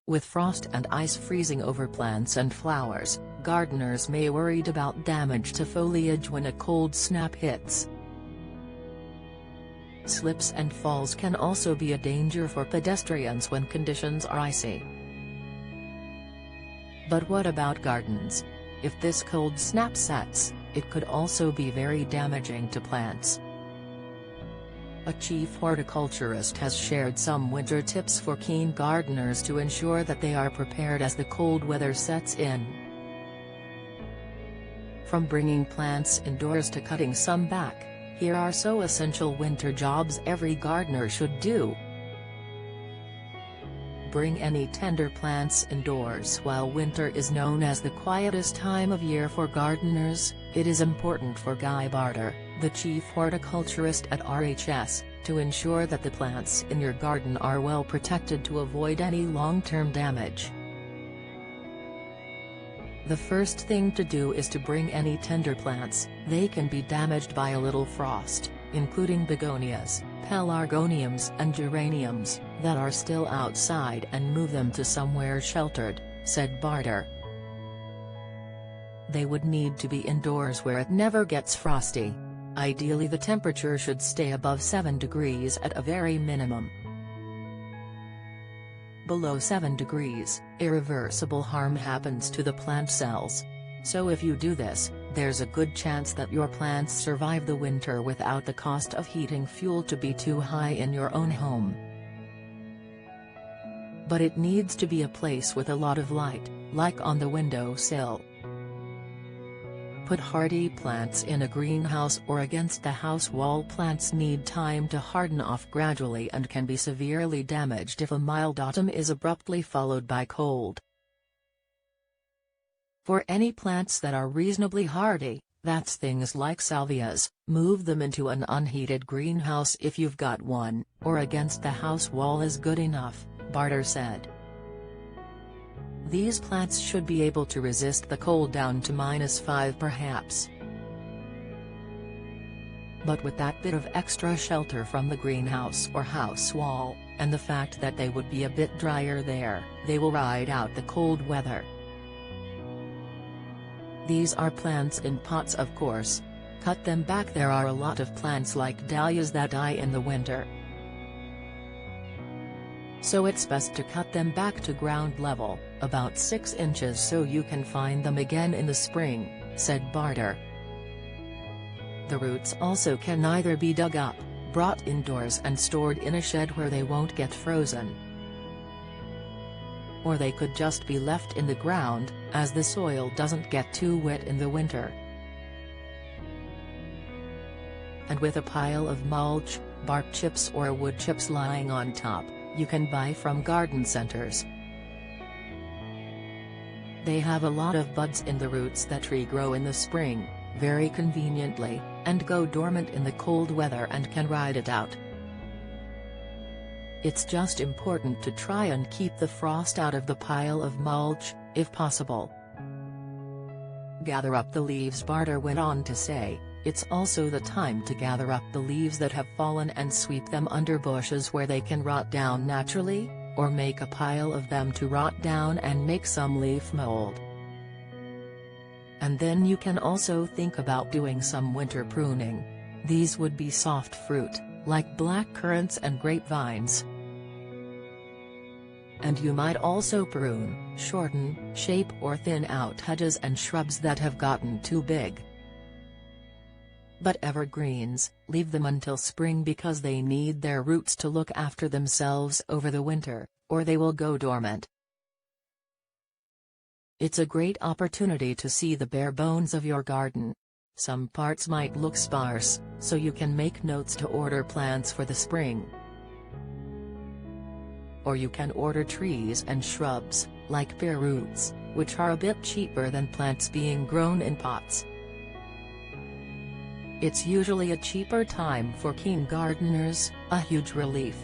With frost and ice freezing over plants and flowers, gardeners may worried about damage to foliage when a cold snap hits. Slips and falls can also be a danger for pedestrians when conditions are icy. But what about gardens? If this cold snap sets, it could also be very damaging to plants. A chief horticulturist has shared some winter tips for keen gardeners to ensure that they are prepared as the cold weather sets in. From bringing plants indoors to cutting some back, here are some essential winter jobs every gardener should do. Bring any tender plants indoors. While winter is known as the quietest time of year for gardeners, it is important for Guy Barter, the chief horticulturist at RHS, to ensure that the plants in your garden are well protected to avoid any long-term damage. The first thing to do is to bring any tender plants. They can be damaged by a little frost, including begonias, pelargoniums and geraniums, that are still outside, and move them to somewhere sheltered, said Barter. They would need to be indoors where it never gets frosty. Ideally, the temperature should stay above 7 degrees at a very minimum. Below 7 degrees, irreversible harm happens to the plant cells. So if you do this, there's a good chance that your plants survive the winter without the cost of heating fuel to be too high in your own home. But it needs to be a place with a lot of light, like on the windowsill. Put hardy plants in a greenhouse or against the house wall. Plants need time to harden off gradually and can be severely damaged if a mild autumn is abruptly followed by cold. For any plants that are reasonably hardy, that's things like salvias, move them into an unheated greenhouse if you've got one, or against the house wall is good enough, Barter said. These plants should be able to resist the cold down to -5 perhaps. But with that bit of extra shelter from the greenhouse or house wall, and the fact that they would be a bit drier there, they will ride out the cold weather. These are plants in pots, of course. Cut them back. There are a lot of plants like dahlias that die in the winter, so it's best to cut them back to ground level, about 6 inches, so you can find them again in the spring, said Barter. The roots also can either be dug up, brought indoors and stored in a shed where they won't get frozen, or they could just be left in the ground, as the soil doesn't get too wet in the winter. And with a pile of mulch, bark chips or wood chips lying on top, you can buy from garden centers. They have a lot of buds in the roots that regrow in the spring, very conveniently, and go dormant in the cold weather and can ride it out. It's just important to try and keep the frost out of the pile of mulch, if possible. Gather up the leaves, Barter went on to say. It's also the time to gather up the leaves that have fallen and sweep them under bushes where they can rot down naturally, or make a pile of them to rot down and make some leaf mold. And then you can also think about doing some winter pruning. These would be soft fruit, like black currants and grapevines. And you might also prune, shorten, shape or thin out hedges and shrubs that have gotten too big. But evergreens, leave them until spring because they need their roots to look after themselves over the winter, or they will go dormant. It's a great opportunity to see the bare bones of your garden. Some parts might look sparse, so you can make notes to order plants for the spring. Or you can order trees and shrubs, like bare roots, which are a bit cheaper than plants being grown in pots. It's usually a cheaper time for keen gardeners, a huge relief.